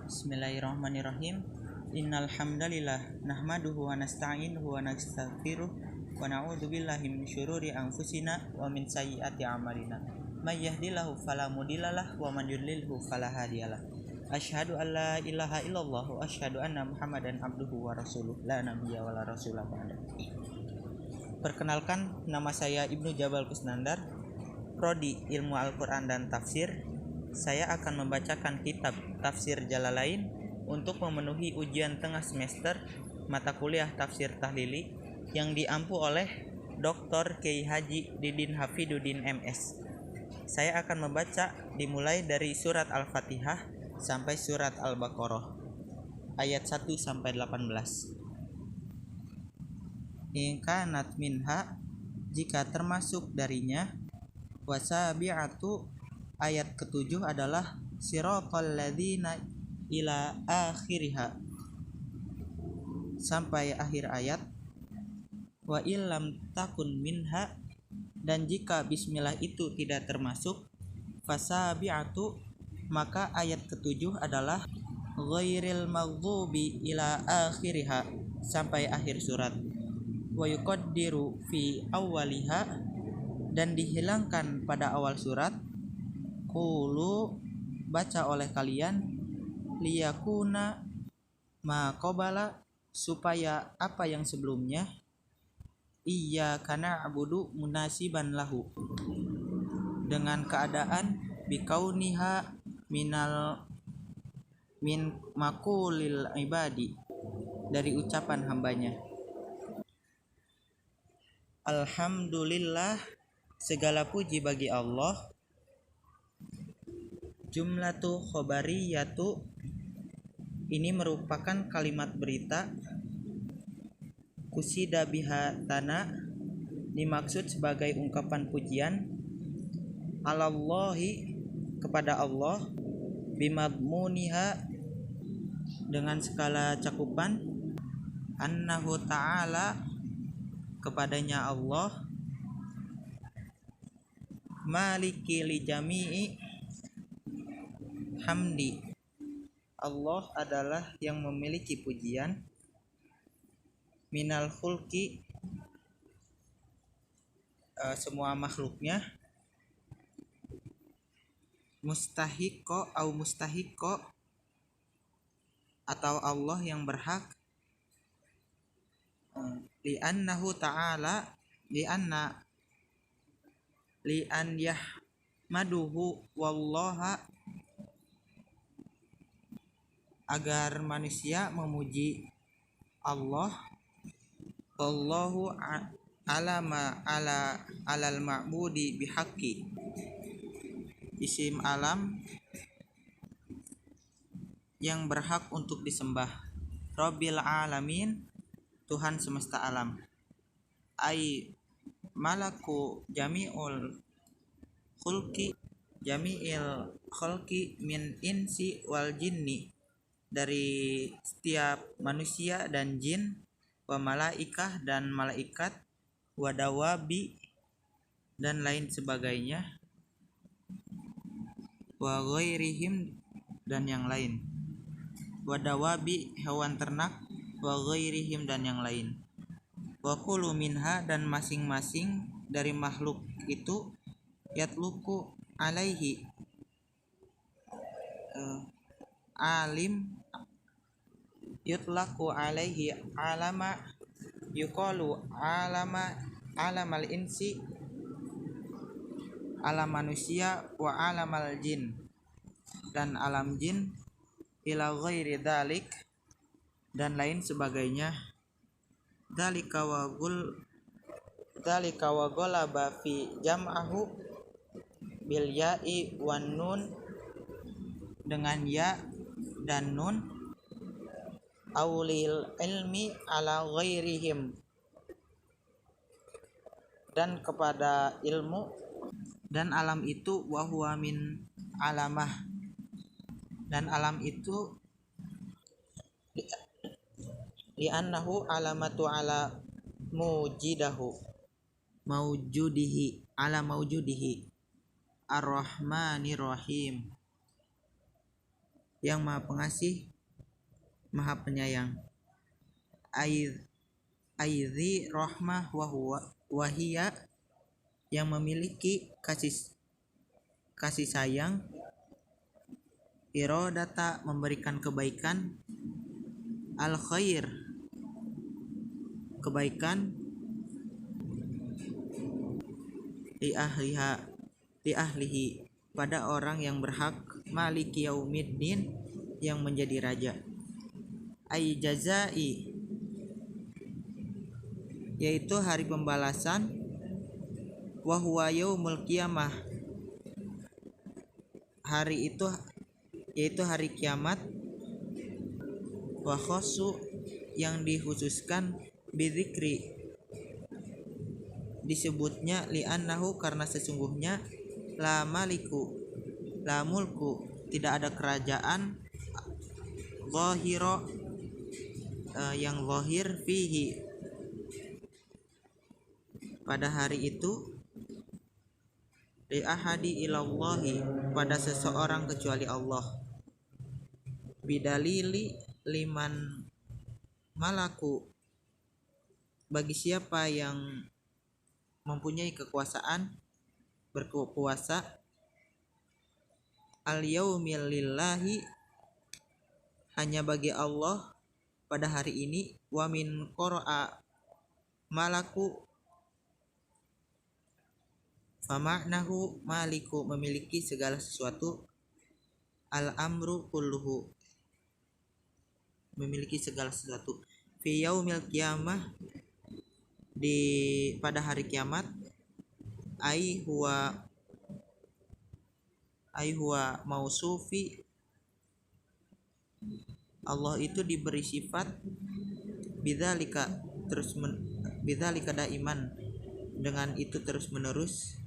Bismillahirrahmanirrahim. Innal hamdalillah nahmaduhu wa nasta'inuhu wa nastaghfiruh wa na'udzu billahi min syururi anfusina wa min sayyiati a'malina. May yahdihillahu fala mudhillalah wa man yudlilhu fala hadiyalah. Asyhadu an la ilaha illallah wa asyhadu anna Muhammadan abduhu wa rasuluh la nabiyya wa la rasulah ba'da. Perkenalkan, nama saya Ibnu Jabal Kusnandar, Prodi Ilmu Al-Quran dan Tafsir. Saya akan membacakan kitab Tafsir Jalalain untuk memenuhi ujian tengah semester mata kuliah Tafsir Tahlili yang diampu oleh Dr. Kiai Haji Didin Hafiduddin MS. Saya akan membaca dimulai dari surat Al-Fatihah sampai surat Al-Baqarah ayat 1 sampai 18. In kanat minha, jika termasuk darinya, wasabi'atu, ayat ketujuh adalah siratal ladzina ila akhiriha, sampai akhir ayat. Wa illam takun minha, dan jika bismillah itu tidak termasuk, fasabi'atu, maka ayat ketujuh adalah ghairil maghdubi ila akhiriha, sampai akhir surat. Wa yuqaddiru fi awwaliha, dan dihilangkan pada awal surat. Qulu, baca oleh kalian, liyakuna ma qabala, supaya apa yang sebelumnya, iyyaka na'budu munasiban lahu, dengan keadaan bikauniha min makulil ibadi, dari ucapan hambanya. Alhamdulillah, segala puji bagi Allah. Jumlatu khobariyatu, ini merupakan kalimat berita. Kusida biha tana, dimaksud sebagai ungkapan pujian. Alallahi, kepada Allah. Bimadmuniha, dengan segala cakupan. Annahu ta'ala, kepadanya Allah. Maliki li jami'i hamdi, Allah adalah yang memiliki pujian. Minal khulqi, semua makhluknya. Mustahiqo au mustahiqo, atau Allah yang berhak. Li'annahu ta'ala, li'an yahmaduhu wallaha, agar manusia memuji Allah. Wallahu alal ma'budi bihaqqi, isim alam yang berhak untuk disembah. Rabbil alamin, Tuhan semesta alam. Ai malaku jami'il khalqi min insi wal jinni, dari setiap manusia dan jin. Wa malaikah, dan malaikat. Wa dawabi, dan lain sebagainya. Wa ghairihim, dan yang lain. Wa dawabi, hewan ternak. Wa ghairihim, dan yang lain. Wa kullu minha, dan masing-masing dari makhluk itu. Yatluku alaihi, alim. Yutlaku alaihi alama, yuqalu alamal insi, alam manusia. Wa alamal jin, dan alam jin. Ila ghairi dzalik, dan lain sebagainya. Dzalika wa ghalaba fi jam'ahu bil ya'i wan nun, dengan ya dan nun. Aulil ilmi ala ghairihim, dan kepada ilmu, dan alam itu. Wa huwa min alamah, dan alam itu. Li'annahu alamatu ala maujudihi ala maujudihi ar-rahmanir rahim. yang Maha Pengasih, Maha Penyayang. Aidzi rahmah wahia, yang memiliki kasih sayang, irodata, memberikan kebaikan, al khair, kebaikan, li ahlihi, pada orang yang berhak, maliki yaumiddin, yang menjadi raja. Ai jazai, yaitu hari pembalasan, wa huwa yaumul qiyamah, hari itu yaitu hari kiamat, wa khossu, yang dikhususkan, bidzikri, disebutnya, li'annahu, karena sesungguhnya, la mulku, tidak ada kerajaan, zahira, yang zahir, fihi, pada hari itu, li ahadi ilallahi, pada seseorang kecuali Allah, bidalili liman malaku, bagi siapa yang mempunyai kekuasaan, berkuasa, al yaumil lillahi, hanya bagi Allah pada hari ini, wa min qara'a malaku, fama'nahu maliku, memiliki segala sesuatu, al amru kulluhu, memiliki segala sesuatu, fi yaumil qiyamah, pada hari kiamat, ai huwa mausufi, Allah itu diberi sifat, bidzalika daiman, dengan itu terus menerus,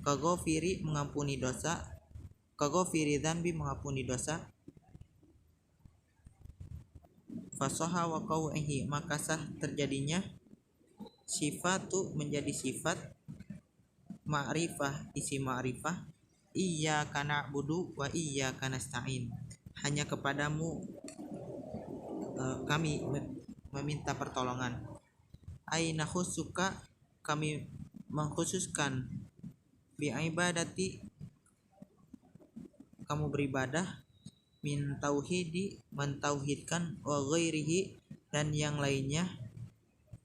kaghafiri, mengampuni dosa, kaghafiri dzambi, mengampuni dosa, fasaha wa qaw'ihi, maka sah terjadinya sifatu, menjadi sifat, ma'rifah, isi ma'rifah, iyyaka na'budu wa iyyaka nasta'in, hanya kepadamu kami meminta pertolongan. Aina khusuka, kami mengkhususkan, bi ibadati, kamu beribadah, min tauhidi, mentauhidkan, wa ghairihi, dan yang lainnya,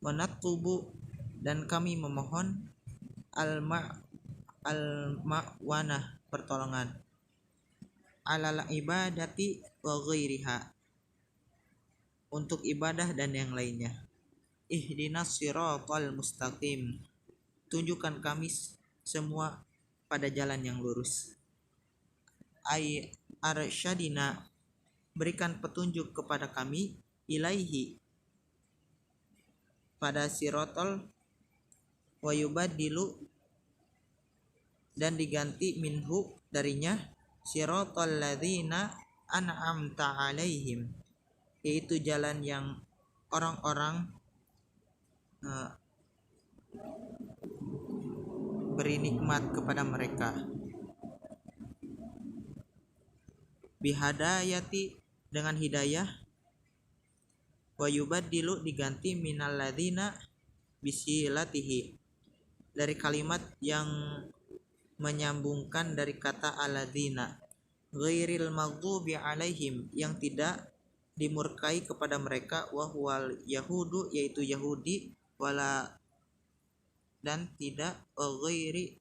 wa natubu, dan kami memohon, al ma'wanah, pertolongan, alal ibadati wa ghairiha, untuk ibadah dan yang lainnya. Ihdinas siratal mustaqim, tunjukkan kami semua pada jalan yang lurus. Ai arsyadina, berikan petunjuk kepada kami, ilaihi, pada siratal, wa yubaddilu, dan diganti, minhu, darinya, siratal ladzina an'amta alaihim, yaitu jalan yang orang-orang beri nikmat kepada mereka, bihadayati, dengan hidayah, wa yubaddilu, diganti, minal ladzina, bisilatihi, dari kalimat yang menyambungkan dari kata alladzina, ghairil maghdubi alaihim, yang tidak dimurkai kepada mereka, wa huwal yahudu, yaitu Yahudi, wala, dan tidak, wa ghairi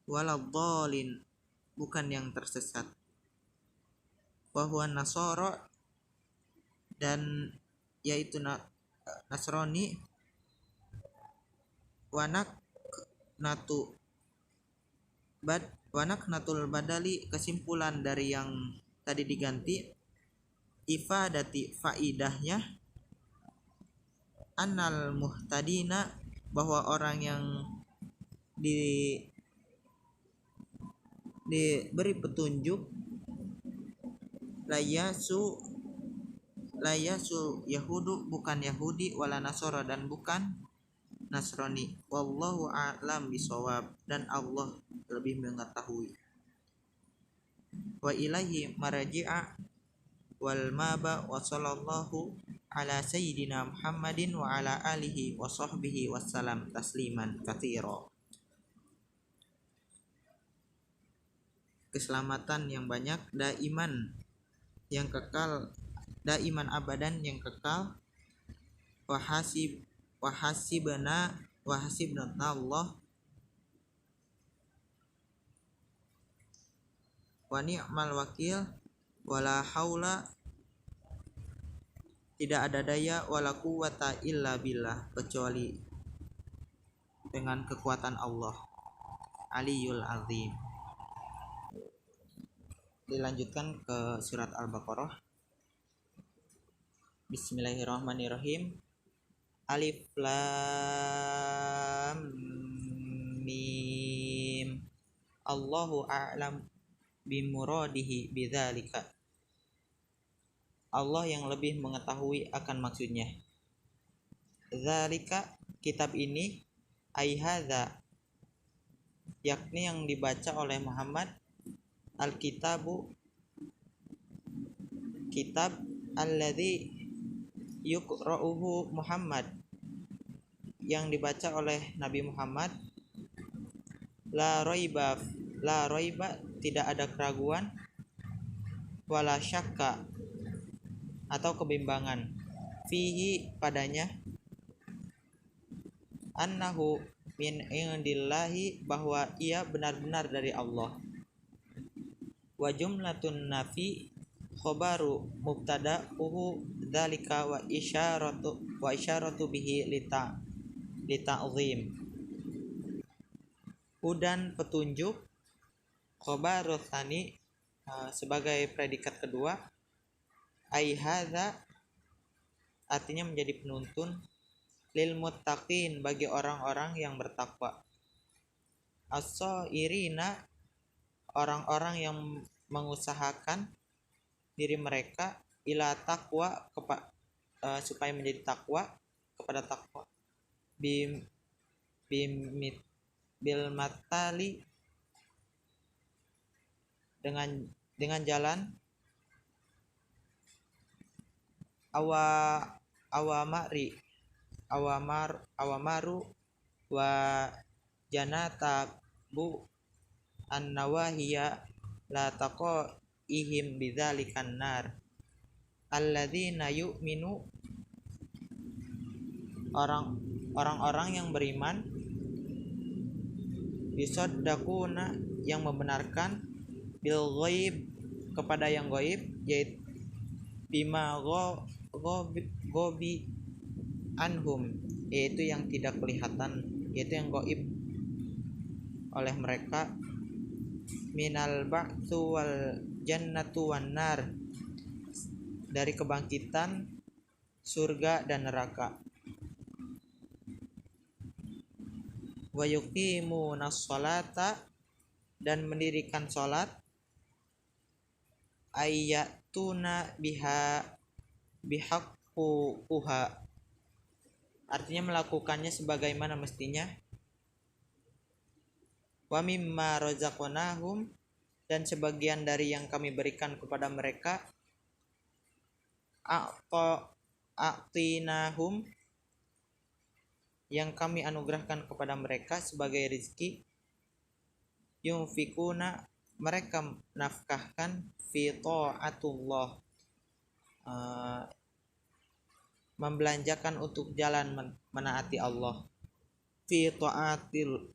waladhdallin, bukan yang tersesat, wa huwa nasara, dan yaitu Nasrani, wanak natul badali, kesimpulan dari yang tadi diganti, ifadati, faidahnya, annal muhtadina, bahwa orang yang diberi petunjuk, layasu yahudu, bukan Yahudi, wala nasara, dan bukan Nasrani, wallahu a'lam bishawab, dan Allah lebih mengetahui. wa ilaihi marji'a wal maba wa sallallahu ala sayyidina Muhammadin wa ala alihi wa sahbihi wassalam tasliman katsira. Keselamatan yang banyak, daiman yang kekal, daiman abadan yang kekal. Wahasibna Allah wa ni'mal wakil. Wala haula, tidak ada daya, wala quwwata illa billah, kecuali dengan kekuatan Allah Aliyul Azim. Dilanjutkan ke surat Al-Baqarah. Bismillahirrahmanirrahim. Alif lam mim. Allahu a'lam bimuradihi bidzalika. Allah yang lebih mengetahui akan maksudnya. Dzalika, kitab ini, ai hadza, yakni yang dibaca oleh Muhammad, al-kitabu, kitab, alladzi yuqra'uhu Muhammad, yang dibaca oleh Nabi Muhammad, la raiba, tidak ada keraguan, wala syakka, atau kebimbangan, fihi, padanya, annahu min indillahi, bahwa ia benar-benar dari Allah. Wa jumlatun nafi khobaru mubtada'uhu dzalika wa isyaratu bihi lita'zim. Hudan, petunjuk, khobaru tsani, sebagai predikat kedua, ai hadza, artinya menjadi penuntun, lil muttaqin, bagi orang-orang yang bertakwa, as-sairina, orang-orang yang mengusahakan diri mereka, ila taqwa, supaya menjadi takwa, kepada takwa, bil matali, dengan jalan, awamaru wa janatabu an-nawahiya, la taqaihim bidzalikan nar alladzina yu'minu, orang-orang yang beriman, bisaddaquna, yang membenarkan, bil ghaib, kepada yang ghaib, yaitu bima ghabi anhum, yaitu yang tidak kelihatan, yaitu yang ghaib oleh mereka, minal ba'tsu wal jannatu wan nar, dari kebangkitan, surga dan neraka. Wa yuqimunas sholata, dan mendirikan salat, ayatuna bihaqquha, artinya melakukannya sebagaimana mestinya. Wa mimma razaqnahum, dan sebagian dari yang kami berikan kepada mereka, a'tinahum, yang kami anugerahkan kepada mereka sebagai rezeki, yunfikuna, mereka nafkahkan, fi ta'atullah, membelanjakan untuk jalan menaati Allah, fi ta'atullah,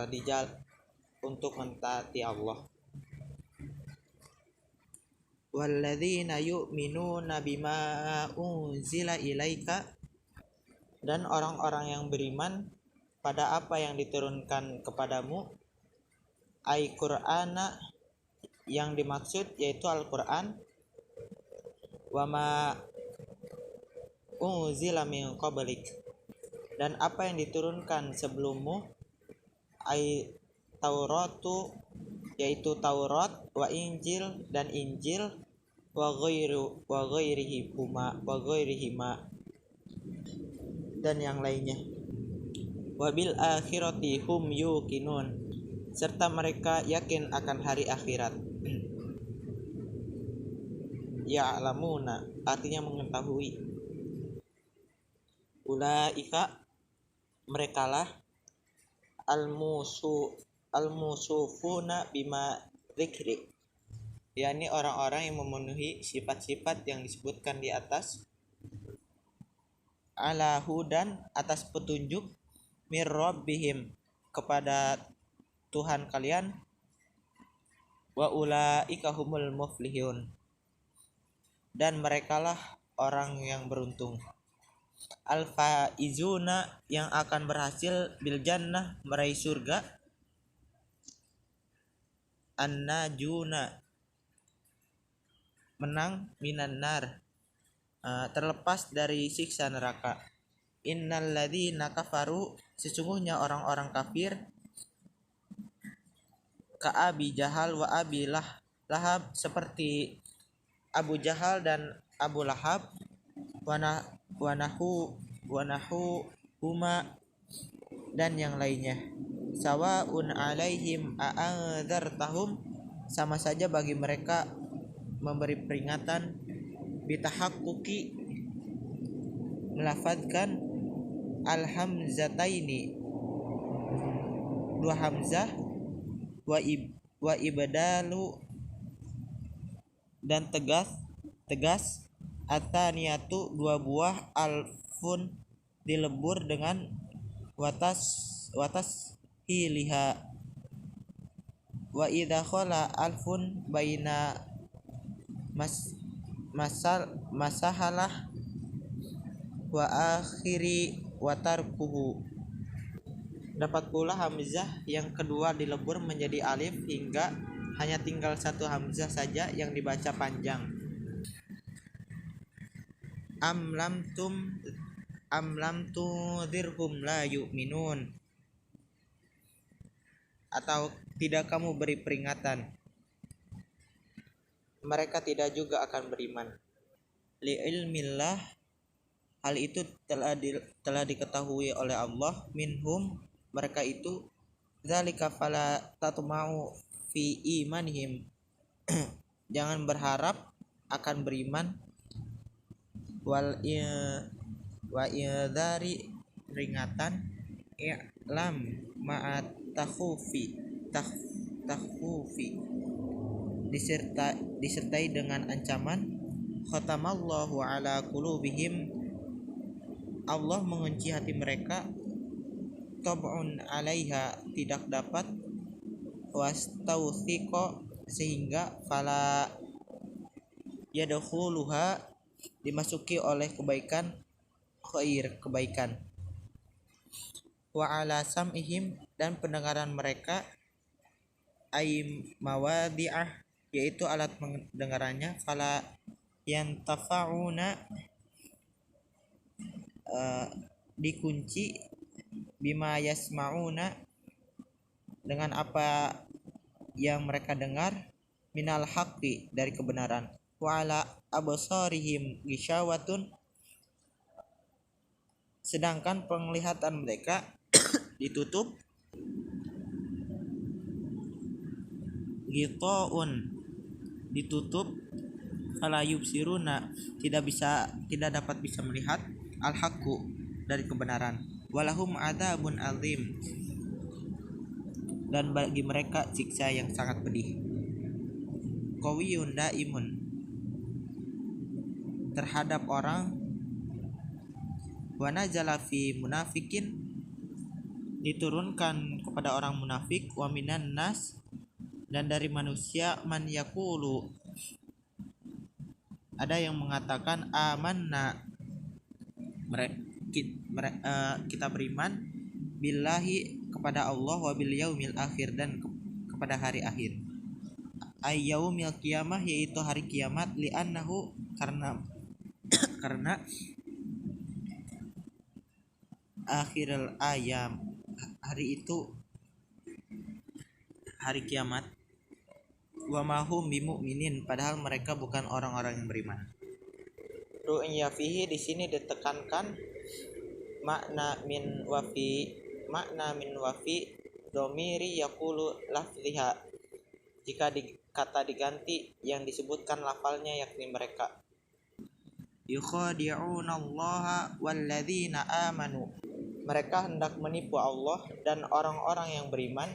di jalan untuk mentaati Allah. Walladzina yu'minuna bima unzila ilaika, dan orang-orang yang beriman pada apa yang diturunkan kepadamu, ai Qur'ana, yang dimaksud yaitu Al-Qur'an, wa ma unzila min qablik, dan apa yang diturunkan sebelummu, ai Tauratu, yaitu Taurat, wa Injil, dan Injil, wa ghairihima, dan yang lainnya. Wabil akhirati hum yuqinun, serta mereka yakin akan hari akhirat. Ya'lamuna artinya mengetahui. Ulaika merekalah al-musufuna bima dzikri, yakni orang-orang yang memenuhi sifat-sifat yang disebutkan di atas, ala hudan atas petunjuk, mir rabbihim kepada Tuhan kalian, wa ulaika humul muflihun dan merekalah orang yang beruntung. Al-faizuna yang akan berhasil bil jannah meraih surga, an-najuna menang, minan nar terlepas dari siksa neraka. Innal ladzina kafaru sesungguhnya orang-orang kafir, ka Abi Jahal wa Abi Lahab seperti Abu Jahal dan Abu Lahab, wanahu huma dan yang lainnya. Sawaun alaihim a'adzartahum sama saja bagi mereka memberi peringatan, bitahaqquqi melafadzkan alhamzataini dua hamzah, wa ibdalu dan tegas ataniyatu dua buah, alfun dilebur dengan watas hiliha, wa idza khala alfun baina masahalah wa akhiri wa tarkuhu. Dapat pula hamzah yang kedua dilebur menjadi alif hingga hanya tinggal satu hamzah saja yang dibaca panjang. Am lam tunzirhum la yu'minun, atau tidak kamu beri peringatan, mereka tidak juga akan beriman. Li ilmillah hal itu telah diketahui oleh Allah, minhum mereka itu, zalika fala tatma'u fi imanihim jangan berharap akan beriman, wa idhari peringatan, i'lam ma'at takhufi disertai dengan ancaman, khatamallahu ala qulubihim Allah mengunci hati mereka, tab'un alaiha tidak dapat, wastawthiqa sehingga fala yadkhuluha dimasuki oleh kebaikan, wa ala sam'ihim dan pendengaran mereka, ay mawadi'ah yaitu alat pendengarannya, fala yantafa'una dikunci, bima yasma'una dengan apa yang mereka dengar, minal haqqi dari kebenaran, wa ala absarihim ghishawatun sedangkan penglihatan mereka ditutup, ghitaun ditutup, fala yubsiruna tidak dapat bisa melihat, al haqqu dari kebenaran, walahum adzabun azim dan bagi mereka siksa yang sangat pedih. Qawiyun daimun terhadap orang, wa nazala fi munafikin diturunkan kepada orang munafik, wa minan nas dan dari manusia, man yaqulu ada yang mengatakan, amanna kita beriman, billahi kepada Allah, wa bil yaumil akhir dan kepada hari akhir, ay yaumil qiyamah yaitu hari kiamat, li'annahu karena akhirul ayam hari itu hari kiamat, wa mahum bimu'minin padahal mereka bukan orang-orang yang beriman. Ru'ya fihi di sini ditekankan makna min wafi domiri yaqulu lafziha, jika kata diganti yang disebutkan lafalnya yakni mereka. Yukhadi'unallaha walladzina amanu, mereka hendak menipu Allah dan orang-orang yang beriman.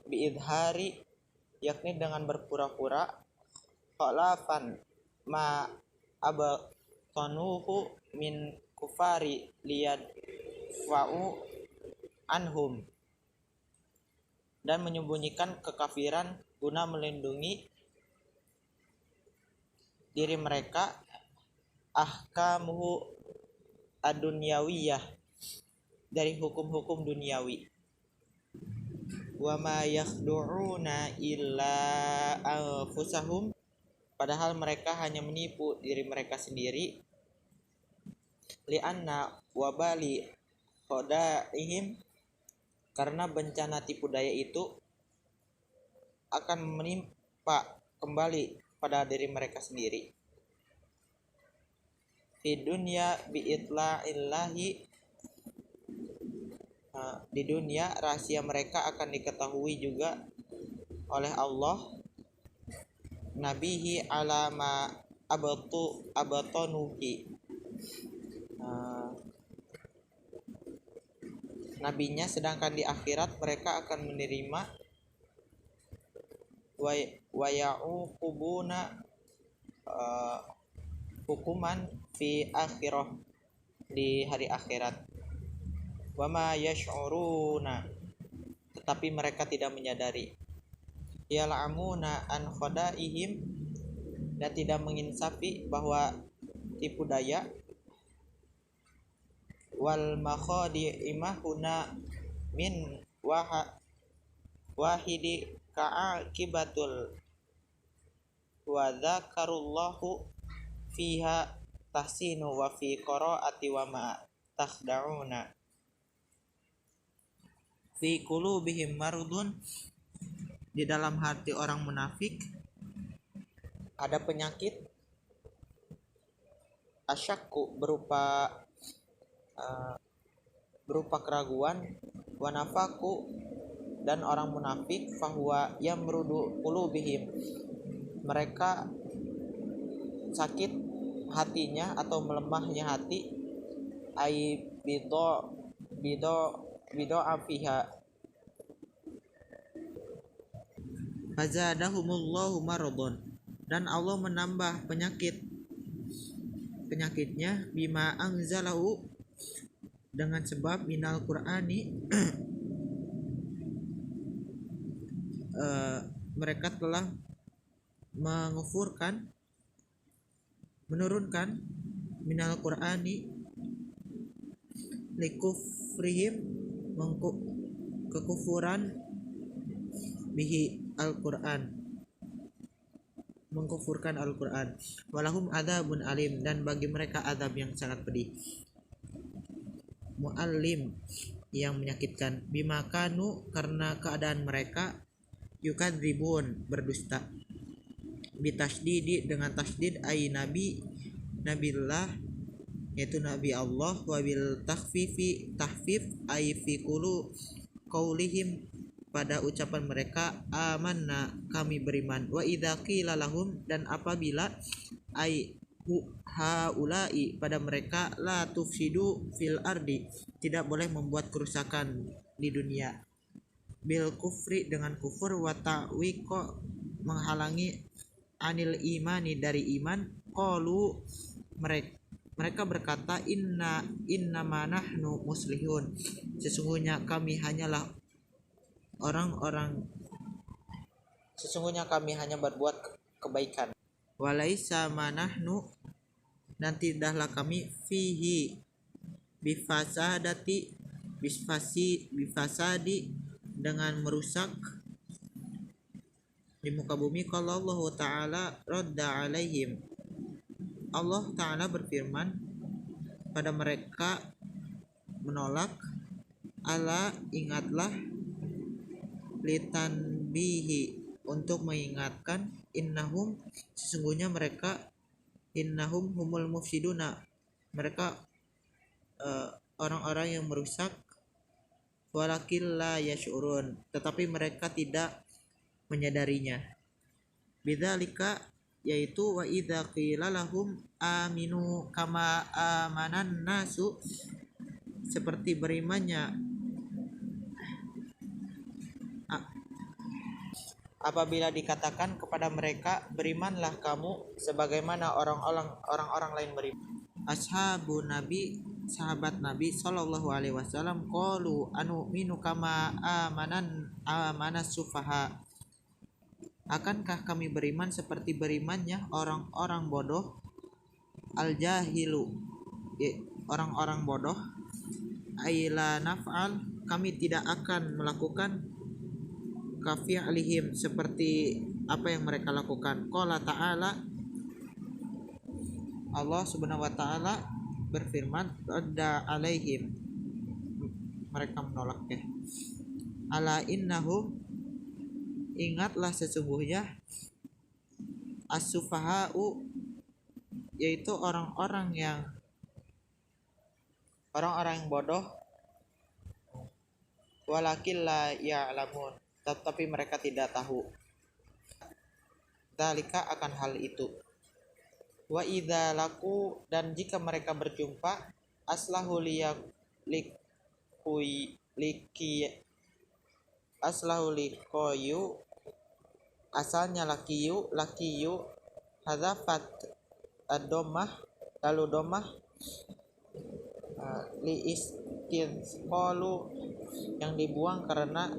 Biidhari, yakni dengan berpura-pura. Khalafan ma abtanuhu min kufari liyadfa'u anhum, dan menyembunyikan kekafiran guna melindungi diri mereka. Ahkamuhu ad-dunyawiyah, dari hukum-hukum duniawi. Wa ma yakhdu'una illa anfusahum, padahal mereka hanya menipu diri mereka sendiri. Li'anna wabali khada'ihim, karena bencana tipu daya itu akan menimpa kembali pada diri mereka sendiri. Fi dunya bi'itla'illahi, di dunia rahasia mereka akan diketahui juga oleh Allah. Nabihi alama abatanuhi, nabinya, sedangkan di akhirat mereka akan menerima. Wa ya'uqubuna hukuman fi akhirah, di hari akhirat. Wa ma yash'uruna, tetapi mereka tidak menyadari. Yal'amuna an khadaihim, dan tidak menginsafi bahwa tipu daya. Wal makhadi'imah huna min wahidi ka'akibatul wa dzakarullahu fiha tahsinu wa fi qiraati wa ma takhda'una fi qulubihim marudun, di dalam hati orang munafik ada penyakit. Asyakku, berupa keraguan. Wanafaku, dan orang munafik. Fahuwa yamrudu qulubihim, mereka sakit hatinya atau melemahnya hati. Ai bido afiha, fazadahumullahu maradun, dan Allah menambah penyakitnya. Bima anzalahu, dengan sebab minal qur'ani, mereka telah menurunkan minal qur'ani likufrihim, kekufuran bihi Al-Quran, mengkufurkan Al-Quran. Walahum adzabun alim, dan bagi mereka azab yang sangat pedih. Mu'allim, yang menyakitkan. Bimakanu, karena keadaan mereka. Yukadzibun, berdusta. Bitasdidi, dengan tasdid. Ay nabillah, yaitu nabi Allah. Wabil tahfif ay fi qaulihim, pada ucapan mereka. Amanna, kami beriman. Wa idza qila lahum, dan apabila ay haulai, pada mereka, la tufsidu fil ardi, tidak boleh membuat kerusakan di dunia. Bil kufri, dengan kufur. Wa ta'wiqo, menghalangi. Anil imani, dari iman. Qalu, mereka berkata, innama nahnu muslihun, sesungguhnya kami hanya berbuat kebaikan. Walaisa manahnu, dan tidaklah kami fihi bifasadi, dengan merusak di muka bumi. Kalau Allah Ta'ala radda alaihim, Allah Ta'ala berfirman pada mereka, menolak. Ala, ingatlah. Litanbihi, untuk mengingatkan. Innahum, sesungguhnya mereka. Innahum humul mufsiduna, mereka orang-orang yang merusak. walakin la yash'urun, tetapi mereka tidak menyadarinya. Bidzalika, yaitu wa idza qila lahum aminu kama amanan nasu, seperti berimannya apabila dikatakan kepada mereka, berimanlah kamu sebagaimana orang-orang lain beriman. Ashabun Nabi, sahabat Nabi sallallahu alaihi wasallam, qalu anu'minu kama amanas sufaha, akankah kami beriman seperti berimannya orang-orang bodoh? Al jahilu, orang-orang bodoh. Aila naf'al, kami tidak akan melakukan kafi'lihim, seperti apa yang mereka lakukan. Qala ta'ala, Allah subhanahu wa ta'ala berfirman, radda alaihim, mereka menolak ala innahum, ingatlah sesungguhnya, as-sufaha'u, yaitu orang-orang yang bodoh, walakin la ya'lamun, tetapi mereka tidak tahu. Dzalika, akan hal itu. Wa idza laku, dan jika mereka berjumpa, aslahu likoyu, asalnya lakiyu hadzafat ad-dhammah, lalu dhammah li istinqalu, yang dibuang karena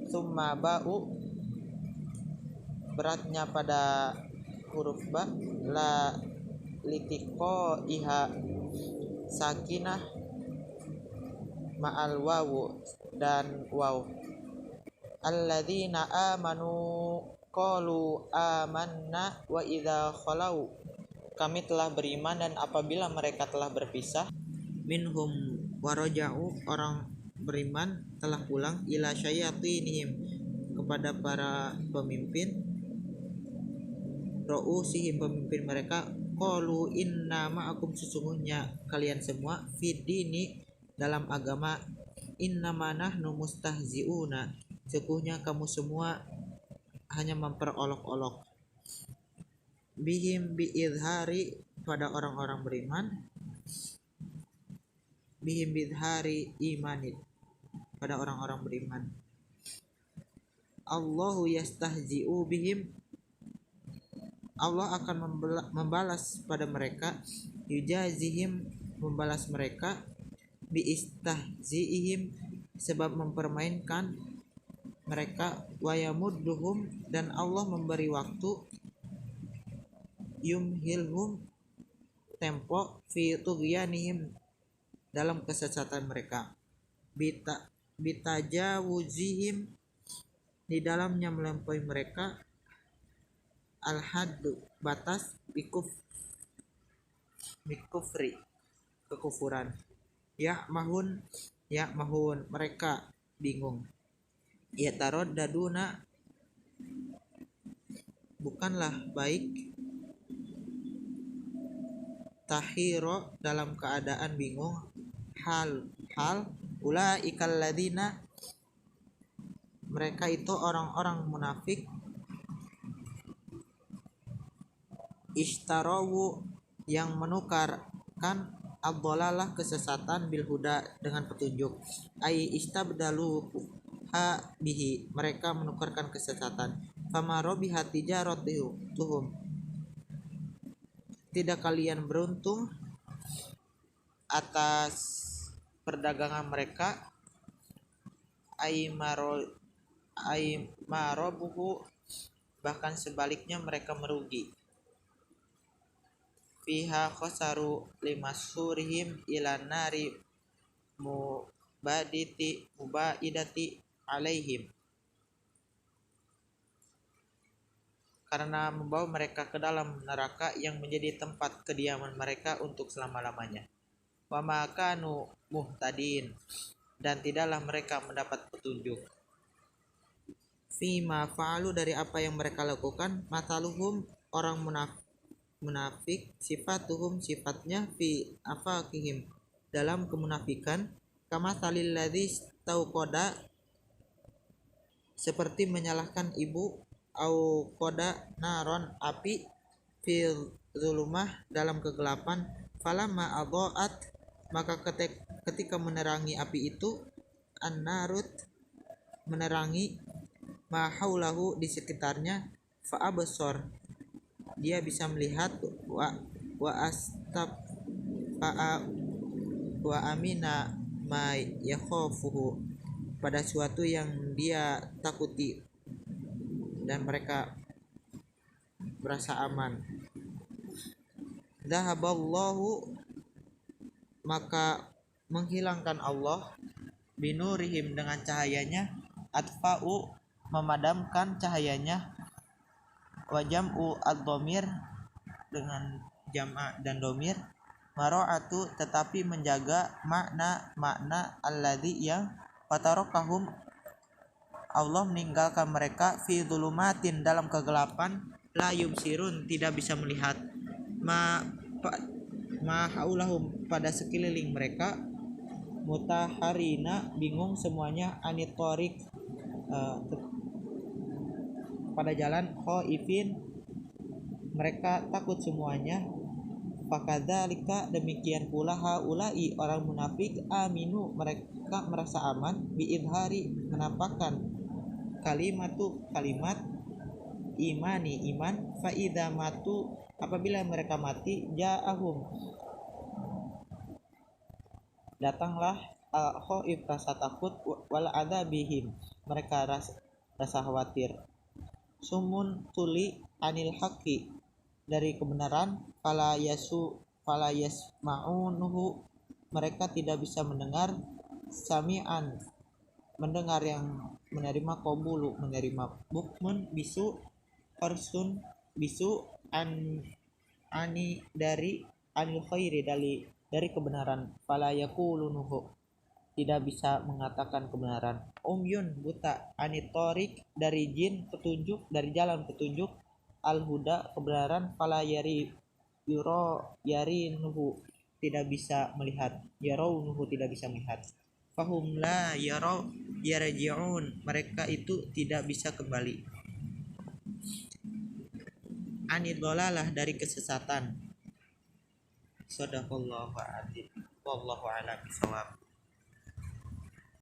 summa ba'u, beratnya pada huruf ba, la litiko iha, sakinah ma'al wawu, dan waw. Alladzina amanu qalu amanna wa idza khalau, kami telah beriman, dan apabila mereka telah berpisah, minhum waraja'u, orang beriman telah pulang, ila syayatinihim, kepada para pemimpin, ru'usihim, pemimpin mereka, qalu inna ma'akum, sesungguhnya kalian semua, fidini, dalam agama, innama nahnu mustahzi'una, sesungguhnya kamu semua hanya memperolok-olok, bihim biizhari, pada orang-orang beriman, bihim biizhari imanit, pada orang-orang beriman. Allahu yastahzi'u bihim, Allah akan membalas pada mereka, yujazihim, membalas mereka, biistahzi'ihim, sebab mempermainkan mereka, wayamudduhum, dan Allah memberi waktu, yumhilhum, tempo, fi tughyanihim, dalam kesesatan mereka, bitajawuzihim, di dalamnya melampaui mereka, al-haddu, batas, bikufri, kekufuran, ya'mahun, mereka bingung, yataraddaduna, bukanlah baik, tahiro, dalam keadaan bingung, hal ulaikal ladina, mereka itu orang-orang munafik, ishtarawu, yang menukarkan ad-dhalalah, kesesatan, bil huda, dengan petunjuk, ai istabdalu ha bihi, mereka menukarkan kesesatan, fama rabihat tijaratuhum, tidak kalian beruntung atas perdagangan mereka, aimarobuhu, bahkan sebaliknya mereka merugi, fiha khosaru limasurihim ilan nari mubaidati alaihim, karena membawa mereka ke dalam neraka yang menjadi tempat kediaman mereka untuk selama-lamanya. Wa ma kanu muhtadin, dan tidaklah mereka mendapat petunjuk, fima fa'alu, dari apa yang mereka lakukan, mataluhum, orang munafik, sifatuhum, sifatnya, fi afakihim, dalam kemunafikan, kama talil ladzi koda seperti menyalahkan ibu, au koda naron api, fil zulumah dalam kegelapan, falamma adhaat maka ketika menerangi api itu, an-narut menerangi ma haulahu di sekitarnya, fa absor dia bisa melihat, wa astab wa amina ma yakhafuhu pada suatu yang dia takuti, dan mereka merasa aman. Dhahaballahu maka menghilangkan Allah, binurihim dengan cahayanya, atfa'u memadamkan cahayanya, wajam'u ad-dhamir dengan jama' dan domir, mara'atu tetapi menjaga makna alladzi yang fatarokahum Allah meninggalkan mereka, fi dzulumatin dalam kegelapan, la yubsirun tidak bisa melihat, ma haulahum pada sekeliling mereka, mutaharina bingung semuanya, anitorik pada jalan, khaifin mereka takut semuanya, fakadzalika demikian pula haulai orang munafik, aminu mereka merasa aman, biidhari menampakkan kalimat imani iman, faidha matu apabila mereka mati, ja'ahum datanglah khaif rasa takut, wal adzabihim mereka rasa khawatir, sumun tuli anil haqi dari kebenaran, fala yasma'unuhu mereka tidak bisa mendengar, sami'an mendengar yang menerima, qabulu menerima, bukmun bisu, farsun bisu, ani dari anil khairi dari kebenaran, fala yaqulunuhu tidak bisa mengatakan kebenaran, umyun buta, anitorik dari jin petunjuk, dari jalan petunjuk, al huda kebenaran, fala yarinuhu tidak bisa melihat, yarawnuhu tidak bisa melihat, fahum la yarji'un mereka itu tidak bisa kembali, anidolalah dari kesesatan. Shadaqallahu adzim, wallahu a'lam bishawab.